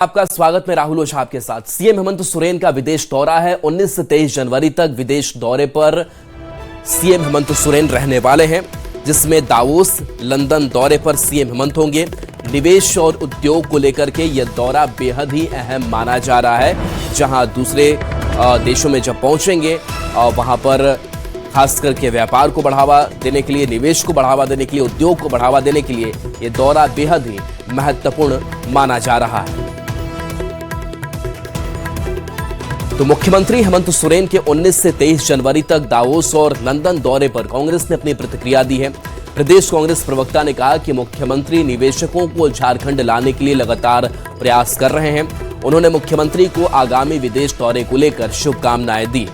आपका स्वागत में राहुल ओझा आपके साथ। सीएम हेमंत सोरेन का विदेश दौरा है। 19 से 23 जनवरी तक विदेश दौरे पर सीएम हेमंत सोरेन रहने वाले हैं, जिसमें दावोस, लंदन दौरे पर सीएम हेमंत होंगे। निवेश और उद्योग को लेकर के यह दौरा बेहद ही अहम माना जा रहा है, जहां दूसरे देशों में जब पहुंचेंगे वहां पर खास करके व्यापार को बढ़ावा देने के लिए, निवेश को बढ़ावा देने के लिए, उद्योग को बढ़ावा देने के लिए यह दौरा बेहद ही महत्वपूर्ण माना जा रहा है। तो मुख्यमंत्री हेमंत सोरेन के 19 से 23 जनवरी तक दावोस और लंदन दौरे पर कांग्रेस ने अपनी प्रतिक्रिया दी है। प्रदेश कांग्रेस प्रवक्ता ने कहा कि मुख्यमंत्री निवेशकों को झारखंड लाने के लिए लगातार प्रयास कर रहे हैं। उन्होंने मुख्यमंत्री को आगामी विदेश दौरे को लेकर शुभकामनाएं दी।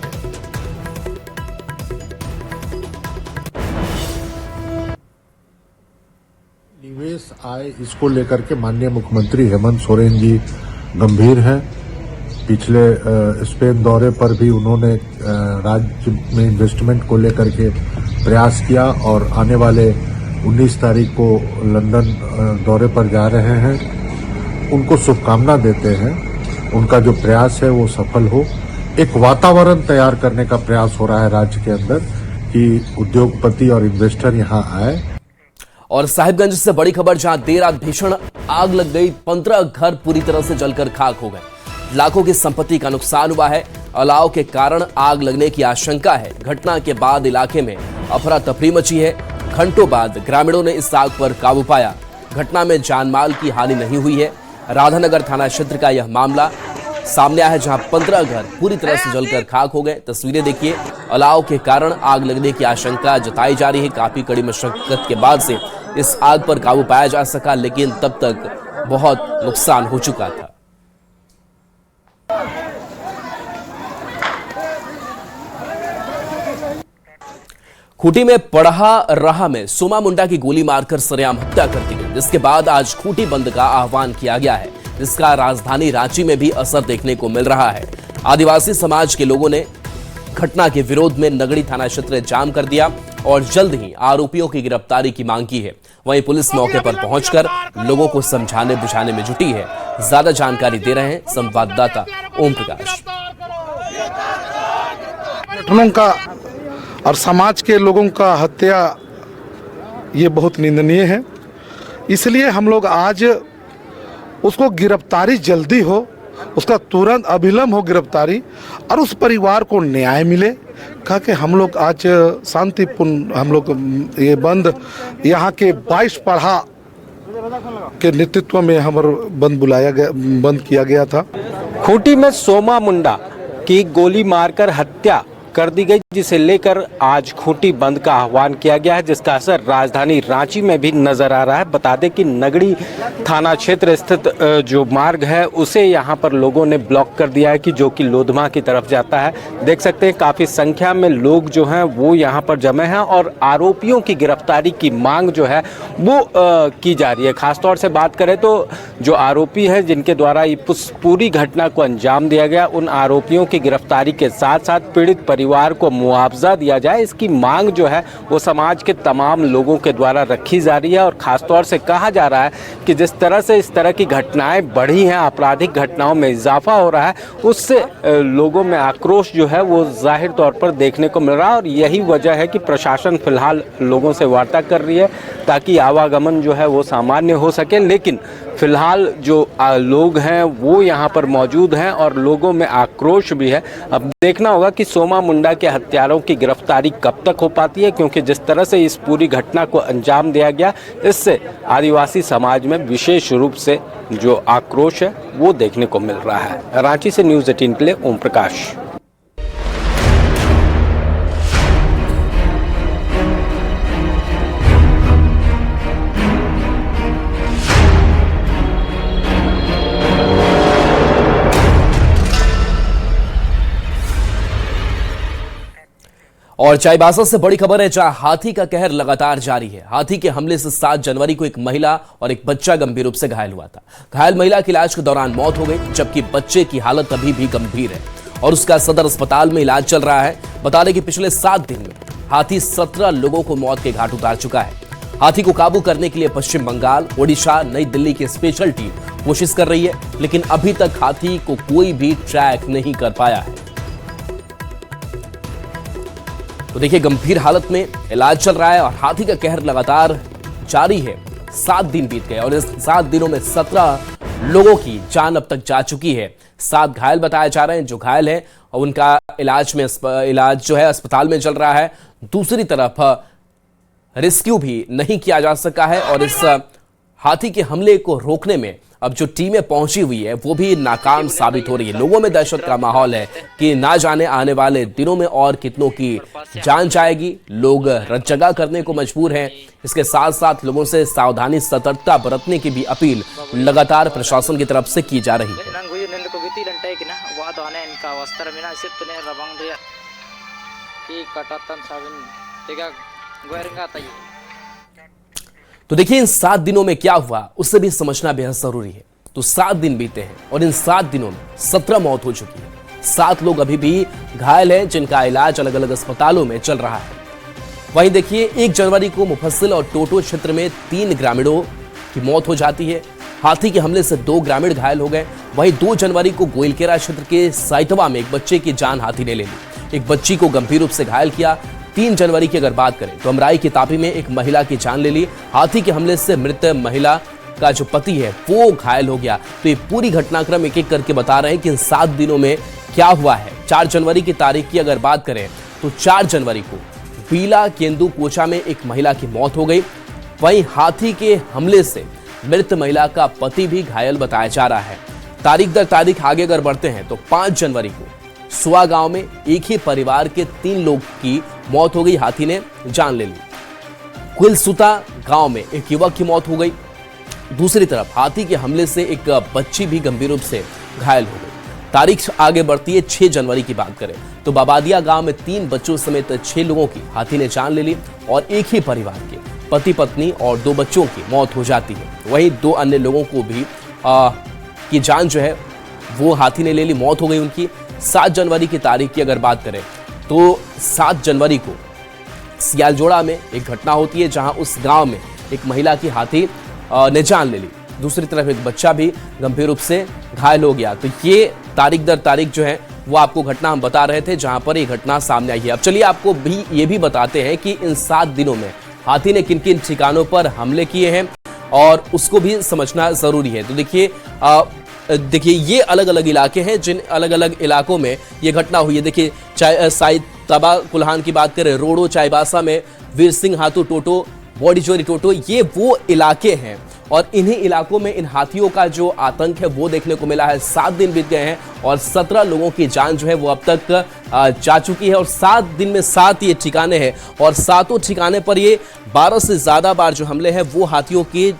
निवेश आय, इसको लेकर के माननीय मुख्यमंत्री हेमंत सोरेन जी गंभीर हैं। पिछले स्पेन दौरे पर भी उन्होंने राज्य में इन्वेस्टमेंट को लेकर के प्रयास किया और आने वाले 19 तारीख को लंदन दौरे पर जा रहे हैं। उनको शुभकामना देते हैं, उनका जो प्रयास है वो सफल हो। एक वातावरण तैयार करने का प्रयास हो रहा है राज्य के अंदर कि उद्योगपति और इन्वेस्टर यहाँ आए। और साहिबगंज से बड़ी खबर, जहां देर रात भीषण आग लग गई, 15 घर पूरी तरह से जलकर खाक हो गए। लाखों की संपत्ति का नुकसान हुआ है। अलाव के कारण आग लगने की आशंका है। घटना के बाद इलाके में अफरा तफरी मची है। घंटों बाद ग्रामीणों ने इस आग पर काबू पाया। घटना में जानमाल की हानि नहीं हुई है। राधानगर थाना क्षेत्र का यह मामला सामने आया है, जहां 15 घर पूरी तरह से जलकर खाक हो गए। तस्वीरें देखिए। अलाव के कारण आग लगने की आशंका जताई जा रही है। काफी कड़ी मशक्कत के बाद से इस आग पर काबू पाया जा सका, लेकिन तब तक बहुत नुकसान हो चुका था। खूंटी में पढ़ा राह में सोमा मुंडा की गोली मारकर सरेआम हत्या कर दी गई, जिसके बाद आज खूंटी बंद का आह्वान किया गया है, जिसका राजधानी रांची में भी असर देखने को मिल रहा है। आदिवासी समाज के लोगों ने घटना के विरोध में नगड़ी थाना क्षेत्र जाम कर दिया और जल्द ही आरोपियों की गिरफ्तारी की मांग की है। वहीं पुलिस मौके पर पहुंचकर लोगों को समझाने बुझाने में जुटी है। ज्यादा जानकारी दे रहे हैं संवाददाता ओम प्रकाश। घटनाओं का और समाज के लोगों का हत्या ये बहुत निंदनीय है। इसलिए हम लोग आज उसको गिरफ्तारी जल्दी हो, उसका तुरंत अभिलंब हो गिरफ्तारी, और उस परिवार को न्याय मिले। कहा कि हम लोग आज शांतिपूर्ण हम लोग ये बंद यहाँ के 22 पढ़ा के नेतृत्व में हमारा बंद किया गया था। खूंटी में सोमा मुंडा की गोली मारकर हत्या कर दी गई, जिसे लेकर आज खूंटी बंद का आह्वान किया गया है, जिसका असर राजधानी रांची में भी नजर आ रहा है। बता दें कि नगड़ी थाना क्षेत्र स्थित जो मार्ग है उसे यहां पर लोगों ने ब्लॉक कर दिया है, कि जो कि लोधमा की तरफ जाता है। देख सकते हैं काफ़ी संख्या में लोग जो हैं वो यहां पर जमे हैं और आरोपियों की गिरफ्तारी की मांग जो है वो की जा रही है। खासतौर से बात करें तो जो आरोपी है जिनके द्वारा ये पूरी घटना को अंजाम दिया गया, उन आरोपियों की गिरफ्तारी के साथ साथ पीड़ित परिवार को मुआवजा दिया जाए, इसकी मांग जो है वो समाज के तमाम लोगों के द्वारा रखी जा रही है। और खासतौर से कहा जा रहा है कि जिस तरह से इस तरह की घटनाएं बढ़ी हैं, आपराधिक घटनाओं में इजाफा हो रहा है, उससे लोगों में आक्रोश जो है वो जाहिर तौर पर देखने को मिल रहा है। और यही वजह है कि प्रशासन फिलहाल लोगों से वार्ता कर रही है ताकि आवागमन जो है वो सामान्य हो सके। लेकिन फिलहाल जो लोग हैं वो यहाँ पर मौजूद हैं और लोगों में आक्रोश भी है। अब देखना होगा कि सोमा मुंडा के हत्यारों की गिरफ्तारी कब तक हो पाती है, क्योंकि जिस तरह से इस पूरी घटना को अंजाम दिया गया, इससे आदिवासी समाज में विशेष रूप से जो आक्रोश है वो देखने को मिल रहा है। रांची से न्यूज़ 18 के लिए ओम प्रकाश। और चाईबासा से बड़ी खबर है, जहां हाथी का कहर लगातार जारी है। हाथी के हमले से 7 जनवरी को एक महिला और एक बच्चा गंभीर रूप से घायल हुआ था। घायल महिला की इलाज के दौरान मौत हो गई, जबकि बच्चे की हालत अभी भी गंभीर है और उसका सदर अस्पताल में इलाज चल रहा है। बता दें कि पिछले 7 दिन में हाथी 17 लोगों को मौत के घाट उतार चुका है। हाथी को काबू करने के लिए पश्चिम बंगाल, ओडिशा, नई दिल्ली की स्पेशल टीम कोशिश कर रही है, लेकिन अभी तक हाथी को कोई भी ट्रैक नहीं कर पाया है। तो देखिए, गंभीर हालत में इलाज चल रहा है और हाथी का कहर लगातार जारी है। 7 दिन बीत गए और इस 7 दिनों में 17 लोगों की जान अब तक जा चुकी है। 7 घायल बताए जा रहे हैं। जो घायल हैं और उनका इलाज जो है अस्पताल में चल रहा है। दूसरी तरफ रेस्क्यू भी नहीं किया जा सका है और इस हाथी के हमले को रोकने में अब जो टीमें पहुंची हुई है वो भी नाकाम साबित हो रही है। लोगों में दहशत का माहौल है कि ना जाने आने वाले दिनों में और कितनों की जान जाएगी। लोग रतजगा करने को मजबूर हैं। इसके साथ साथ लोगों से सावधानी, सतर्कता बरतने की भी अपील लगातार प्रशासन की तरफ से की जा रही है। तो देखिए, इन 7 दिनों में क्या हुआ उससे भी समझना बेहद जरूरी है। तो 7 दिन बीते हैं और इन 7 दिनों में 17 मौत हो चुकी है। 7 लोग अभी भी घायल हैं जिनका इलाज अलग अलग अस्पतालों में चल रहा है। वहीं देखिए, 1 जनवरी को मुफस्सिल और टोटो क्षेत्र में 3 ग्रामीणों की मौत हो जाती है। हाथी के हमले से 2 ग्रामीण घायल हो गए। वहीं 2 जनवरी को गोइलकेरा क्षेत्र के साइतवा में एक बच्चे की जान हाथी ने ले ली। एक बच्ची को गंभीर रूप से घायल किया। 3 जनवरी की अगर बात करें तो अमराई की तापी में एक महिला की जान ले ली। हाथी के हमले से मृत महिला का जो पति है वो घायल हो गया। तो ये पूरी घटनाक्रम एक एक करके बता रहे हैं कि इन 7 दिनों में क्या हुआ है। 4 जनवरी की तारीख की अगर बात करें तो 4 जनवरी को बीला केंदू कोचा में एक महिला की मौत हो गई। वहीं हाथी के हमले से मृत महिला का पति भी घायल बताया जा रहा है। तारीख दर तारीख आगे अगर बढ़ते हैं तो 5 जनवरी को सुआ गांव में एक ही परिवार के 3 लोग की मौत हो गई। हाथी ने जान ले ली। कुलसुता गांव में एक युवक की मौत हो गई। दूसरी तरफ हाथी के हमले से एक बच्ची भी गंभीर रूप से घायल हो गई। तारीख आगे बढ़ती है 6 जनवरी की बात करें तो बाबादिया गांव में 3 बच्चों समेत 6 लोगों की हाथी ने जान ले ली और एक ही परिवार के पति पत्नी और 2 बच्चों की मौत हो जाती है। वहीं 2 अन्य लोगों को भी की जान जो है वो हाथी ने ले ली, मौत हो गई उनकी। 7 जनवरी की तारीख की अगर बात करें तो 7 जनवरी को सियालजोड़ा में एक घटना होती है जहां उस गांव में एक महिला की हाथी ने जान ले ली। दूसरी तरफ एक बच्चा भी गंभीर रूप से घायल हो गया। तो ये तारीख दर तारीख जो है वो आपको घटना हम बता रहे थे जहां पर ये घटना सामने आई है। अब चलिए आपको भी ये भी बताते हैं कि इन 7 दिनों में हाथी ने किन किन ठिकानों पर हमले किए हैं और उसको भी समझना जरूरी है। तो देखिए ये अलग अलग इलाके हैं जिन अलग अलग इलाकों में ये घटना हुई है। देखिए साइतवा कुल्हान की बात करें, रोडो चाईबासा में वीर सिंह हाथू टोटो, बॉडीचोरी टोटो, ये वो इलाके हैं और इन्हीं इलाकों में इन हाथियों का जो आतंक है वो देखने को मिला है। 7 दिन बीत गए हैं और 17 लोगों की जान जो है वो अब तक जा चुकी है और 7 दिन में 7 ये ठिकाने हैं और 7 ठिकाने पर ये 12 से ज़्यादा बार जो हमले हैं वो हाथियों के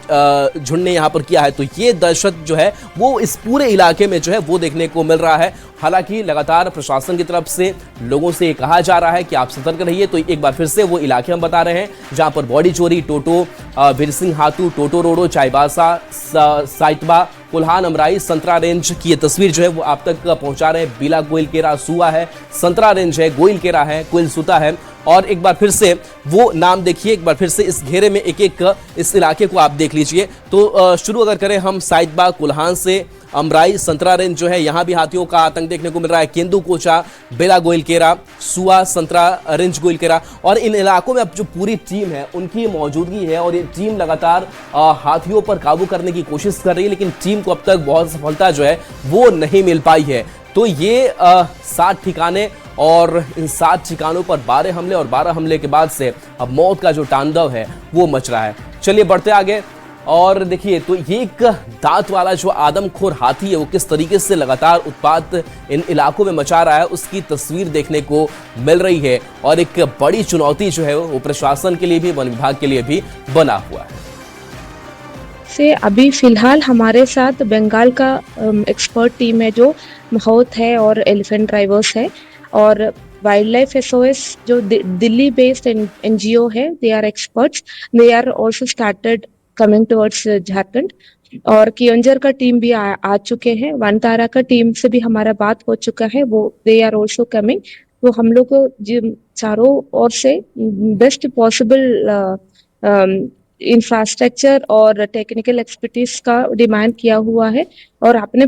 झुंड ने यहाँ पर किया है। तो ये दहशत जो है वो इस पूरे इलाके में जो है वो देखने को मिल रहा है। हालांकि लगातार प्रशासन की तरफ से लोगों से कहा जा रहा है कि आप सतर्क रहिए। तो एक बार फिर से वो इलाके हम बता रहे हैं जहां पर बॉडी चोरी, टोटो, वीर सिंह हाथू, टोटो रोडो, चाईबासा, साइतवा, कुल्हान, अमराई, संतरा रेंज की ये तस्वीर जो है वो आप तक पहुंचा रहे हैं। बीला गोइलकेरा सुआ है, संतरा रेंज है, गोइलकेरा है, कुलसुता है और एक बार फिर से वो नाम देखिए। एक बार फिर से इस घेरे में एक एक इस इलाके को आप देख लीजिए। तो शुरू अगर करें हम साइतवा कुल्हान से, अमराई, संतरा रेंज जो है यहाँ भी हाथियों का आतंक देखने को मिल रहा है। केंदू कोचा, बेला गोइलकेरा, सुआ, संतरा रेंज, गोइलकेरा और इन इलाकों में अब जो पूरी टीम है उनकी मौजूदगी है और ये टीम लगातार हाथियों पर काबू करने की कोशिश कर रही है, लेकिन टीम को अब तक बहुत सफलता जो है वो नहीं मिल पाई है। तो ये 7 ठिकाने और इन 7 ठिकानों पर 12 हमले और 12 हमले के बाद से अब मौत का जो तांडव है वो मच रहा है। चलिए बढ़ते आगे और देखिए तो ये एक दांत वाला जो आदमखोर हाथी है वो किस तरीके से लगातार उत्पात इन इलाकों में मचा रहा है उसकी तस्वीर देखने को मिल रही है और एक बड़ी चुनौती जो है वो प्रशासन के लिए भी, वन विभाग के लिए भी बना हुआ है। से अभी फिलहाल हमारे साथ बंगाल का एक्सपर्ट टीम है जो माहौत है और एलिफेंट ड्राइवर्स है और वाइल्ड लाइफ एसओएस जो दिल्ली बेस्ड एनजीओ है, they are experts, they are also started coming towards Jharkhand और कियोंझर का टीम भी आ चुके हैं। वनतारा का टीम से भी हमारा बात हो चुका है, वो दे आर आल्सो कमिंग। तो हम लोग को चारों ओर से बेस्ट पॉसिबल इंफ्रास्ट्रक्चर और टेक्निकल एक्सपर्टीज का डिमांड किया हुआ है और आपने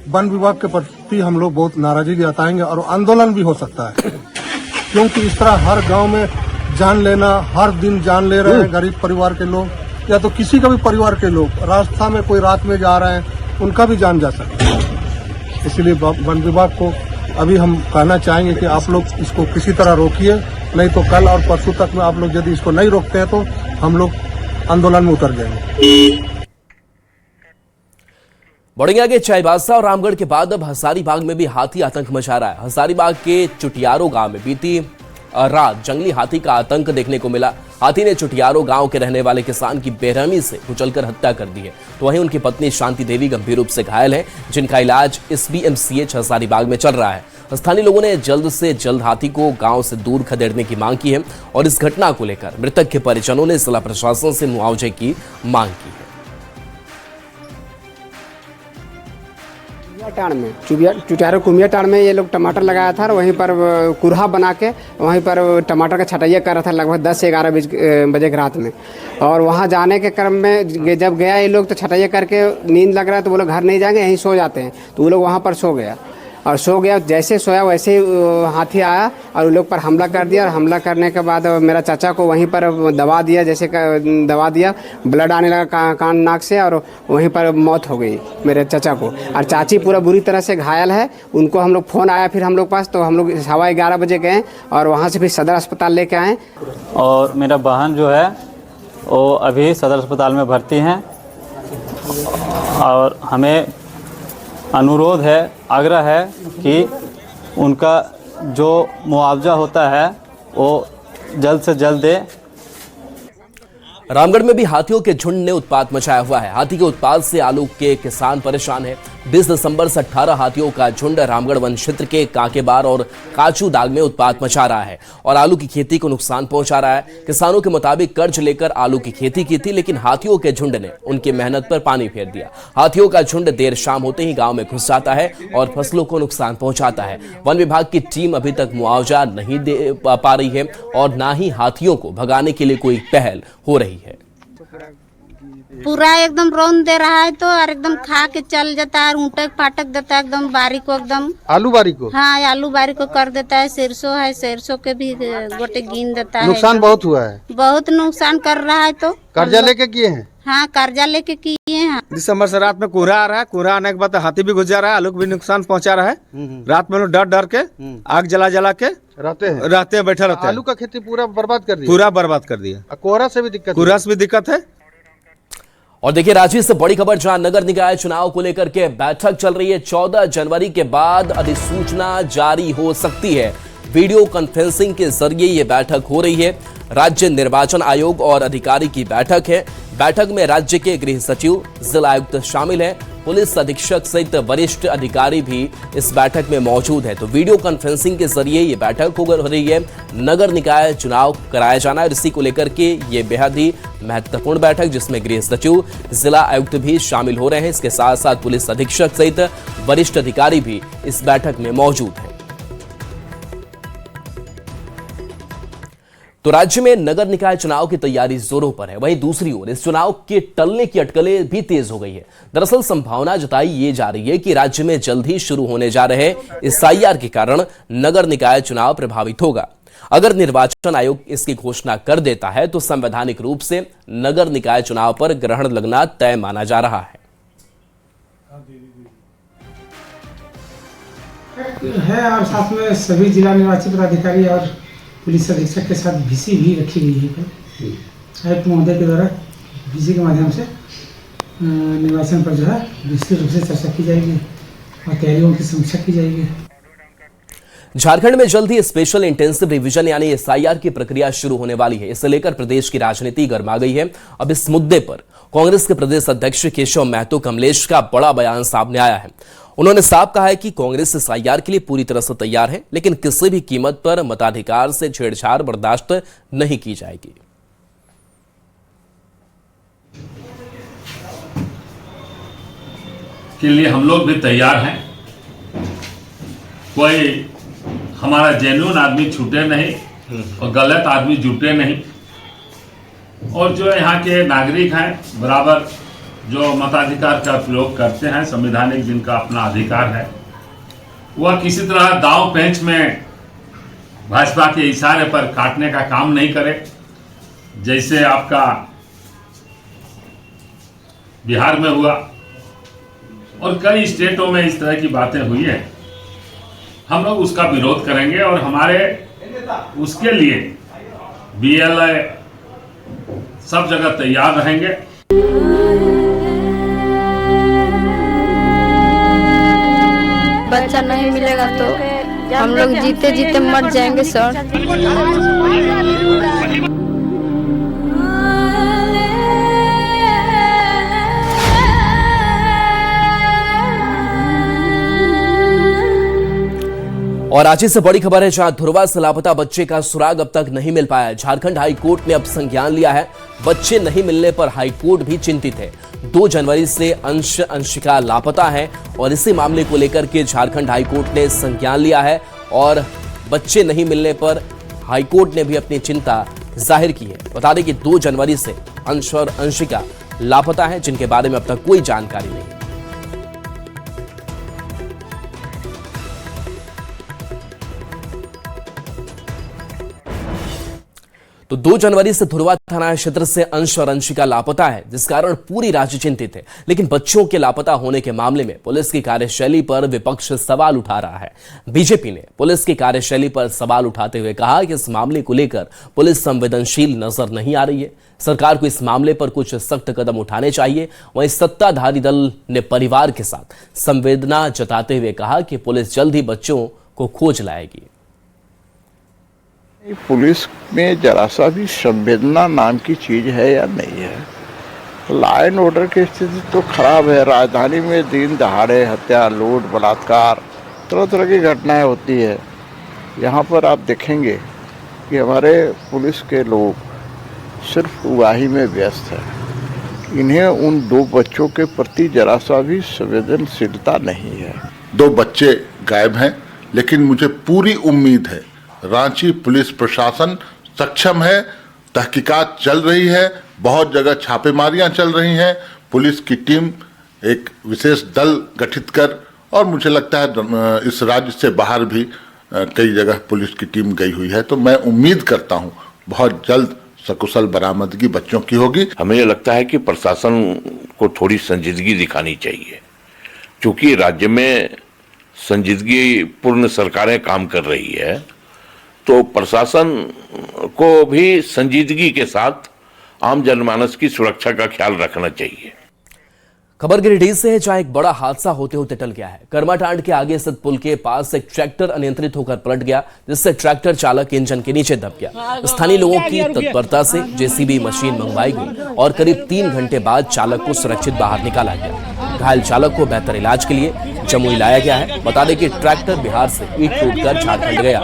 वन विभाग के प्रति हम लोग बहुत नाराजगी जताएंगे और आंदोलन भी हो सकता है, क्योंकि इस तरह हर गांव में जान लेना, हर दिन जान ले रहे हैं गरीब परिवार के लोग या तो किसी का भी परिवार के लोग, रास्ता में कोई रात में जा रहे हैं उनका भी जान जा सकता है। इसलिए वन विभाग को अभी हम कहना चाहेंगे कि आप लोग इसको किसी तरह रोकिए, नहीं तो कल और परसों तक में आप लोग यदि इसको नहीं रोकते हैं तो हम लोग आंदोलन में उतर जाएंगे। बढ़ेंगे आगे चाईबासा और रामगढ़ के बाद अब हजारीबाग में भी हाथी आतंक मचा रहा है। हजारीबाग के चुटियारो गांव में बीती रात जंगली हाथी का आतंक देखने को मिला। हाथी ने चुटियारो गांव के रहने वाले किसान की बेरहमी से कुचलकर हत्या कर दी है, तो वहीं उनकी पत्नी शांति देवी गंभीर रूप से घायल है, जिनका इलाज SBMCH हजारीबाग में चल रहा है। स्थानीय लोगों ने जल्द से जल्द हाथी को गांव से दूर खदेड़ने की मांग की है और इस घटना को लेकर मृतक के परिजनों ने जिला प्रशासन से मुआवजे की मांग की है। टाण में चुटियारो कुमिया टाण में ये लोग टमाटर लगाया था और वहीं पर कुरहा बना के वहीं पर टमाटर का छटाइया कर रहा था लगभग 10 से 11 बजे की रात में। और वहाँ जाने के क्रम में जब गया ये लोग तो छटाइया करके नींद लग रहा है तो वो लोग घर नहीं जाएंगे, यहीं सो जाते हैं, तो वो लोग वहाँ पर सो गया। जैसे सोया वैसे ही हाथी आया और उन लोग पर हमला कर दिया। और हमला करने के बाद मेरा चाचा को वहीं पर दबा दिया, ब्लड आने लगा कान नाक से और वहीं पर मौत हो गई मेरे चाचा को। और चाची पूरा बुरी तरह से घायल है। उनको हम लोग फ़ोन आया फिर हम लोग पास, तो हम लोग 11:15 बजे गए और वहाँ से फिर सदर अस्पताल लेके आए। और मेरा बहन जो है वो अभी सदर अस्पताल में भर्ती हैं और हमें अनुरोध है, आग्रह है कि उनका जो मुआवजा होता है वो जल्द से जल्द दे। रामगढ़ में भी हाथियों के झुंड ने उत्पात मचाया हुआ है। हाथी के उत्पात से आलू के किसान परेशान है। 20 दिसंबर से 18 हाथियों का झुंड रामगढ़ वन क्षेत्र के कांकेबार और काचू दाग में उत्पात मचा रहा है और आलू की खेती को नुकसान पहुंचा रहा है। किसानों के मुताबिक कर्ज लेकर आलू की खेती की थी, लेकिन हाथियों के झुंड ने उनकी मेहनत पर पानी फेर दिया। हाथियों का झुंड देर शाम होते ही गांव में घुस जाता है और फसलों को नुकसान पहुंचाता है। वन विभाग की टीम अभी तक मुआवजा नहीं दे पा रही है और ना ही हाथियों को भगाने के लिए कोई पहल हो रही है। पूरा एकदम रौंद दे रहा है तो और एकदम खा के चल जाता है, ऊँटक फाटक देता है एकदम बारी को, एकदम आलू बारी को, हाँ आलू बारी को कर देता है। सरसों है, सरसों के भी गोटे गिन देता है। नुकसान बहुत हुआ है, बहुत नुकसान कर रहा है। तो कर्जा लेके किए हैं? हाँ कर्जा लेके किए हैं। दिसंबर से रात में कोहरा आ रहा है, कोहरा आने के बाद हाथी भी घुस जा रहा है, आलू को भी नुकसान पहुंचा रहा है। रात में लोग डर के आग जला के रहते हैं, बैठे रहते हैं। आलू का खेती पूरा बर्बाद कर दिया, पूरा बर्बाद कर दिया। कोहरा से भी दिक्कत है। और देखिए राज्य से बड़ी खबर, जहां नगर निकाय चुनाव को लेकर के बैठक चल रही है। 14 जनवरी के बाद अधिसूचना जारी हो सकती है। वीडियो कॉन्फ्रेंसिंग के जरिए ये बैठक हो रही है। राज्य निर्वाचन आयोग और अधिकारी की बैठक है। बैठक में राज्य के गृह सचिव, जिला आयुक्त शामिल है। पुलिस अधीक्षक सहित वरिष्ठ अधिकारी भी इस बैठक में मौजूद है। तो वीडियो कॉन्फ्रेंसिंग के जरिए ये बैठक हो रही है। नगर निकाय चुनाव कराया जाना है और इसी को लेकर के ये बेहद ही महत्वपूर्ण बैठक, जिसमें गृह सचिव, जिला आयुक्त भी शामिल हो रहे हैं। इसके साथ साथ पुलिस अधीक्षक सहित वरिष्ठ अधिकारी भी इस बैठक में मौजूद हैं। तो राज्य में नगर निकाय चुनाव की तैयारी जोरों पर है। वहीं दूसरी ओर इस चुनाव के टलने की अटकलें भी तेज हो गई है। दरअसल संभावना जताई ये जा रही है कि राज्य में जल्द ही शुरू होने जा रहे SIR के कारण नगर निकाय चुनाव प्रभावित होगा। अगर निर्वाचन आयोग इसकी घोषणा कर देता है तो संवैधानिक रूप से नगर निकाय चुनाव पर ग्रहण लगना तय माना जा रहा है। और साथ में सभी जिला निर्वाचन पदाधिकारी और पुलिस अधीक्षक के साथ VC भी रखी गई है। आयुक्त महोदय के द्वारा VC के माध्यम से निर्वाचन पर जो है विस्तृत रूप से चर्चा की जाएगी और तैयारियों की समीक्षा की जाएगी। झारखंड में जल्द ही स्पेशल इंटेंसिव रिवीजन यानी SIR की प्रक्रिया शुरू होने वाली है। इसे लेकर प्रदेश की राजनीति गर्मा गई है। अब इस मुद्दे पर कांग्रेस के प्रदेश अध्यक्ष केशव महतो कमलेश का बड़ा बयान सामने आया है। उन्होंने साफ कहा है कि कांग्रेस SIR के लिए पूरी तरह से तैयार है, लेकिन किसी भी कीमत पर मताधिकार से छेड़छाड़ बर्दाश्त नहीं की जाएगी। के लिए हम लोग भी तैयार हैं। कोई हमारा जेन्युइन आदमी छूटे नहीं और गलत आदमी जुटे नहीं। और जो यहाँ के नागरिक हैं बराबर जो मताधिकार का प्रयोग करते हैं, संवैधानिक जिनका अपना अधिकार है, वह किसी तरह दांव पेंच में भाजपा के इशारे पर काटने का काम नहीं करे। जैसे आपका बिहार में हुआ और कई स्टेटों में इस तरह की बातें हुई है, हम लोग उसका विरोध करेंगे और हमारे उसके लिए बीएलए सब जगह तैयार रहेंगे। बच्चा नहीं मिलेगा तो हम लोग जीते जीते मर जाएंगे सर। और रांची से बड़ी खबर है, जहां धुरवा से लापता बच्चे का सुराग अब तक नहीं मिल पाया। झारखंड हाई कोर्ट ने अब संज्ञान लिया है। बच्चे नहीं मिलने पर हाई कोर्ट भी चिंतित है। 2 जनवरी से अंशिका लापता है और इसी मामले को लेकर के झारखंड हाई कोर्ट ने संज्ञान लिया है और बच्चे नहीं मिलने पर हाई कोर्ट ने भी अपनी चिंता जाहिर की है। बता दें कि 2 जनवरी से अंश और अंशिका लापता है, जिनके बारे में अब तक कोई जानकारी नहीं। तो 2 जनवरी से धुरवा थाना क्षेत्र से अंश और अंशिका लापता है, जिस कारण पूरी राज्य चिंतित है। लेकिन बच्चों के लापता होने के मामले में पुलिस की कार्यशैली पर विपक्ष सवाल उठा रहा है। बीजेपी ने पुलिस की कार्यशैली पर सवाल उठाते हुए कहा कि इस मामले को लेकर पुलिस संवेदनशील नजर नहीं आ रही है। सरकार को इस मामले पर कुछ सख्त कदम उठाने चाहिए। वहीं सत्ताधारी दल ने परिवार के साथ संवेदना जताते हुए कहा कि पुलिस जल्द ही बच्चों को खोज लाएगी। पुलिस में जरा सा भी संवेदना नाम की चीज है या नहीं है? लॉ एंड ऑर्डर की स्थिति तो खराब है। राजधानी में दिन दहाड़े हत्या, लूट, बलात्कार, तरह तरह की घटनाएं होती है। यहाँ पर आप देखेंगे कि हमारे पुलिस के लोग सिर्फ उगाही में व्यस्त है। इन्हें उन 2 बच्चों के प्रति जरा सा भी संवेदनशीलता नहीं है। 2 बच्चे गायब हैं, लेकिन मुझे पूरी उम्मीद है रांची पुलिस प्रशासन सक्षम है। तहकीकात चल रही है, बहुत जगह छापेमारियां चल रही हैं। पुलिस की टीम एक विशेष दल गठित कर, और मुझे लगता है इस राज्य से बाहर भी कई जगह पुलिस की टीम गई हुई है। तो मैं उम्मीद करता हूं बहुत जल्द सकुशल बरामदगी बच्चों की होगी। हमें ये लगता है कि प्रशासन को थोड़ी संजीदगी दिखानी चाहिए, क्योंकि राज्य में संजीदगी पूर्ण सरकारें काम कर रही है, तो प्रशासन को भी संजीदगी के साथ आम जनमानस की सुरक्षा का ख्याल रखना चाहिए। खबर गिरिडीह से है, जहां एक बड़ा हादसा होते होते टल गया है। कर्माटांड के आगे स्थित पुल के पास एक ट्रैक्टर अनियंत्रित होकर पलट गया, जिससे ट्रैक्टर चालक इंजन के नीचे दब गया। स्थानीय लोगों की तत्परता से जेसीबी मशीन मंगवाई गई और करीब 3 घंटे बाद चालक को सुरक्षित बाहर निकाला गया। घायल चालक को बेहतर इलाज के लिए जमुई लाया गया है। बता दें कि ट्रैक्टर बिहार से ईंट टूटकर झारखंड गया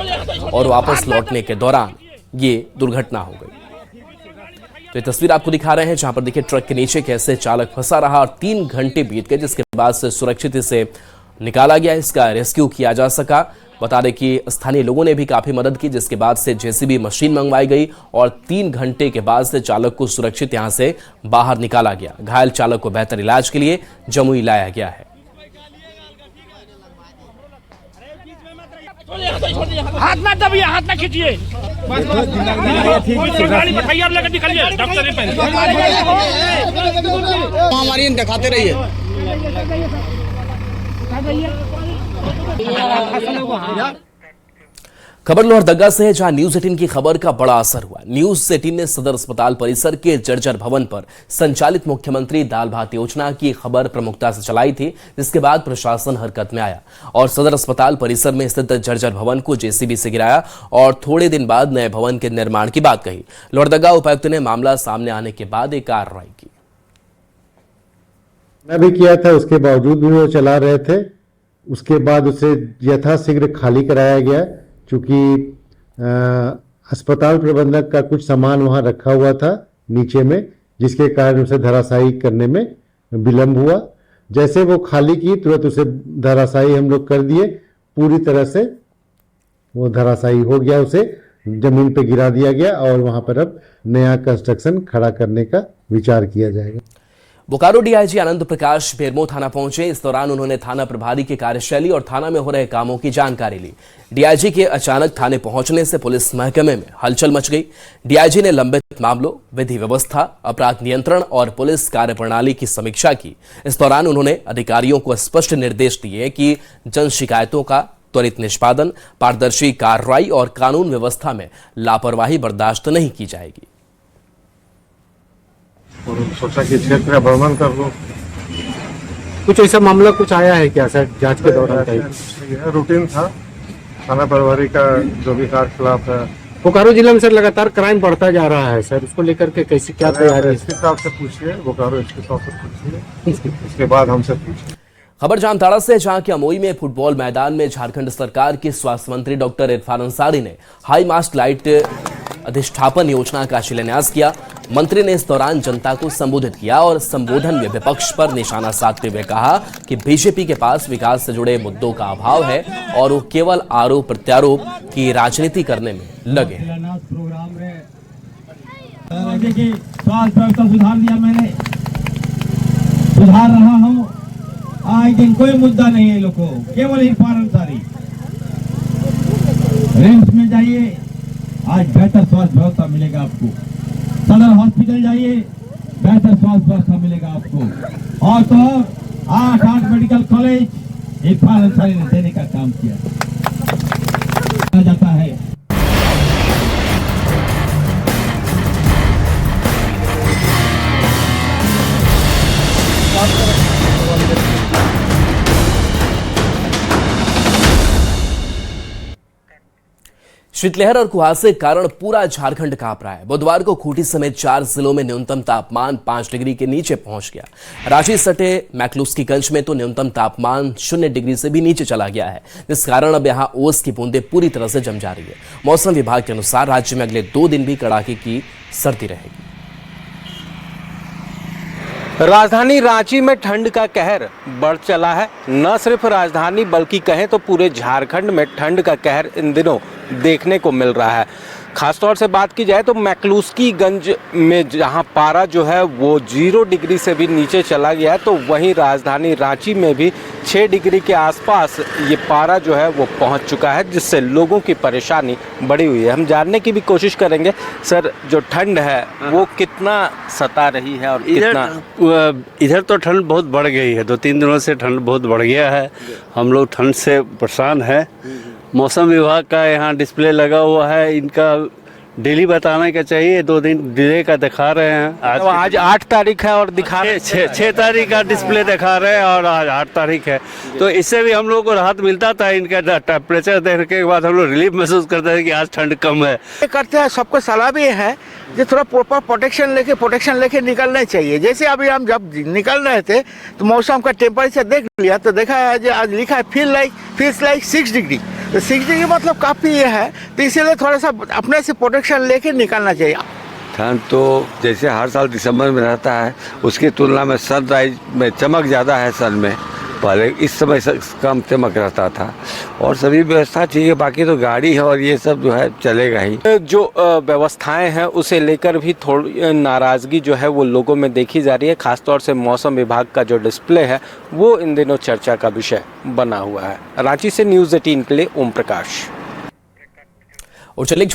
और वापस लौटने के दौरान ये दुर्घटना हो गई। तो ये तस्वीर आपको दिखा रहे हैं, जहां पर देखिए ट्रक के नीचे कैसे चालक फंसा रहा और 3 घंटे बीत गए, जिसके बाद से सुरक्षित इसे निकाला गया, इसका रेस्क्यू किया जा सका। बता दें कि स्थानीय लोगों ने भी काफी मदद की, जिसके बाद से जेसीबी मशीन मंगवाई गई और 3 घंटे के बाद से चालक को सुरक्षित यहां से बाहर निकाला गया। घायल चालक को बेहतर इलाज के लिए जमुई लाया गया है। हाथ ना दबिए, हाथ ना खींचिए, गाड़ी में तैयार लेकर निकलिए। डॉक्टर हमारी दिखाते रहिए। खबर लोहरदगा से है, जहां न्यूज 18 की खबर का बड़ा असर हुआ। न्यूज 18 ने सदर अस्पताल परिसर के जर्जर भवन पर संचालित मुख्यमंत्री दाल भात योजना की खबर प्रमुखता से चलाई थी, जिसके बाद प्रशासन हरकत में आया और सदर अस्पताल परिसर में स्थित जर्जर भवन को जेसीबी से गिराया और थोड़े दिन बाद नए भवन के निर्माण की बात कही। लोहरदगा उपायुक्त ने मामला सामने आने के बाद एक कार्रवाई की। मैं भी किया था, उसके बावजूद भी वो चला रहे थे। उसके बाद उसे यथाशीघ्र खाली कराया गया, चूंकि अस्पताल प्रबंधक का कुछ सामान वहां रखा हुआ था नीचे में, जिसके कारण उसे धराशायी करने में विलंब हुआ। जैसे वो खाली की तुरंत उसे धराशायी हम लोग कर दिए, पूरी तरह से वो धराशायी हो गया। उसे जमीन पे गिरा दिया गया और वहां पर अब नया कंस्ट्रक्शन खड़ा करने का विचार किया जाएगा। बोकारो डीआईजी आनंद प्रकाश बेरमो थाना पहुंचे। इस दौरान उन्होंने थाना प्रभारी की कार्यशैली और थाना में हो रहे कामों की जानकारी ली। डीआईजी के अचानक थाने पहुंचने से पुलिस महकमे में हलचल मच गई। डीआईजी ने लंबित मामलों, विधि व्यवस्था, अपराध नियंत्रण और पुलिस कार्यप्रणाली की समीक्षा की। इस दौरान उन्होंने अधिकारियों को स्पष्ट निर्देश दिए कि जन शिकायतों का त्वरित निष्पादन, पारदर्शी कार्रवाई और कानून व्यवस्था में लापरवाही बर्दाश्त नहीं की जाएगी। और सोचा कि क्षेत्र का भ्रमण कर लो। कुछ ऐसा मामला कुछ आया है क्या सर जांच के दौरान? यह रूटीन था, थाना प्रभारी का जो भी खिलाफ है। बोकारो जिला में सर लगातार क्राइम बढ़ता जा रहा है सर, उसको लेकर के कैसे क्या तैयारी है? इसके साहब से पूछिए, बोकारो इसके साहब से पूछिए, इसके बाद हमसे पूछिए। खबर जामताड़ा से, जहां के अमोई में फुटबॉल मैदान में झारखंड सरकार के स्वास्थ्य मंत्री डॉक्टर इरफान अंसारी ने हाई मास्ट लाइट अधिष्ठापन योजना का शिलान्यास किया। मंत्री ने इस दौरान जनता को संबोधित किया और संबोधन में विपक्ष पर निशाना साधते हुए कहा कि बीजेपी के पास विकास से जुड़े मुद्दों का अभाव है और वो केवल आरोप प्रत्यारोप की राजनीति करने में लगे हैं। देखिए, स्वास्थ्य व्यवस्था सुधार दिया मैंने, सुधार रहा हूँ। आज दिन कोई मुद्दा नहीं है लोगों को, केवल इरफान अंसारी। रिम्स में जाइए, आज बेहतर स्वास्थ्य व्यवस्था मिलेगा आपको। सदर हॉस्पिटल जाइए, बेहतर स्वास्थ्य व्यवस्था मिलेगा आपको। और तो 8 मेडिकल कॉलेज इरफान अंसारी ने देने का काम किया जाता है। शीतलहर और कुहासे के कारण पूरा झारखंड कांप रहा है। बुधवार को खूंटी समेत 4 जिलों में न्यूनतम तापमान 5 डिग्री के नीचे पहुंच गया। रांची सटे मैक्लुस्कीगंज में तो न्यूनतम तापमान 0 डिग्री से भी नीचे चला गया है, जिस कारण अब यहां ओस की बूंदें पूरी तरह से जम जा रही है। मौसम विभाग के अनुसार राज्य में अगले 2 दिन भी कड़ाके की सर्दी रहेगी। राजधानी रांची में ठंड का कहर बढ़ चला है। न सिर्फ राजधानी बल्कि कहें तो पूरे झारखंड में ठंड का कहर इन दिनों देखने को मिल रहा है। खासतौर से बात की जाए तो मैक्लुस्कीगंज में जहां पारा जो है वो 0 डिग्री से भी नीचे चला गया है, तो वहीं राजधानी रांची में भी 6 डिग्री के आसपास ये पारा जो है वो पहुंच चुका है, जिससे लोगों की परेशानी बढ़ी हुई है। हम जानने की भी कोशिश करेंगे सर, जो ठंड है वो कितना सता रही है और कितना? इधर तो ठंड बहुत बढ़ गई है, 2-3 दिनों से ठंड बहुत बढ़ गया है। हम लोग ठंड से परेशान है। मौसम विभाग का यहाँ डिस्प्ले लगा हुआ है, इनका डेली बताने का चाहिए, 2 दिन डिले का दिखा रहे हैं। आज 8 तारीख है और दिखा रहे 6 तारीख का डिस्प्ले दिखा रहे हैं और आज 8 तारीख है, तो इससे भी हम लोग को राहत मिलता था। इनका टेम्परेचर देखने के बाद हम लोग रिलीफ महसूस करते हैं कि आज ठंड कम है। करते हैं, सबको सलाह भी है जो थोड़ा प्रॉपर प्रोटेक्शन लेके निकलना चाहिए। जैसे अभी हम जब निकल रहे थे तो मौसम का टेम्परेचर देख लिया तो देखा है जो आज लिखा है फील्स लाइक 6 डिग्री, तो 6 डिग्री मतलब काफ़ी ये है, तो इसीलिए थोड़ा सा अपने से प्रोटेक्शन लेके निकलना चाहिए। ठंड तो जैसे हर साल दिसंबर में रहता है, उसकी तुलना में सनराइज में चमक ज़्यादा है सन में, पहले इस समय कम चमक रहता था। और सभी व्यवस्था चाहिए, बाकी तो गाड़ी है और ये सब जो है चलेगा ही। जो व्यवस्थाएं हैं उसे लेकर भी थोड़ी नाराज़गी जो है वो लोगों में देखी जा रही है। खासतौर से मौसम विभाग का जो डिस्प्ले है वो इन दिनों चर्चा का विषय बना हुआ है। रांची से न्यूज़ 18 के लिए ओम प्रकाश। और चलिए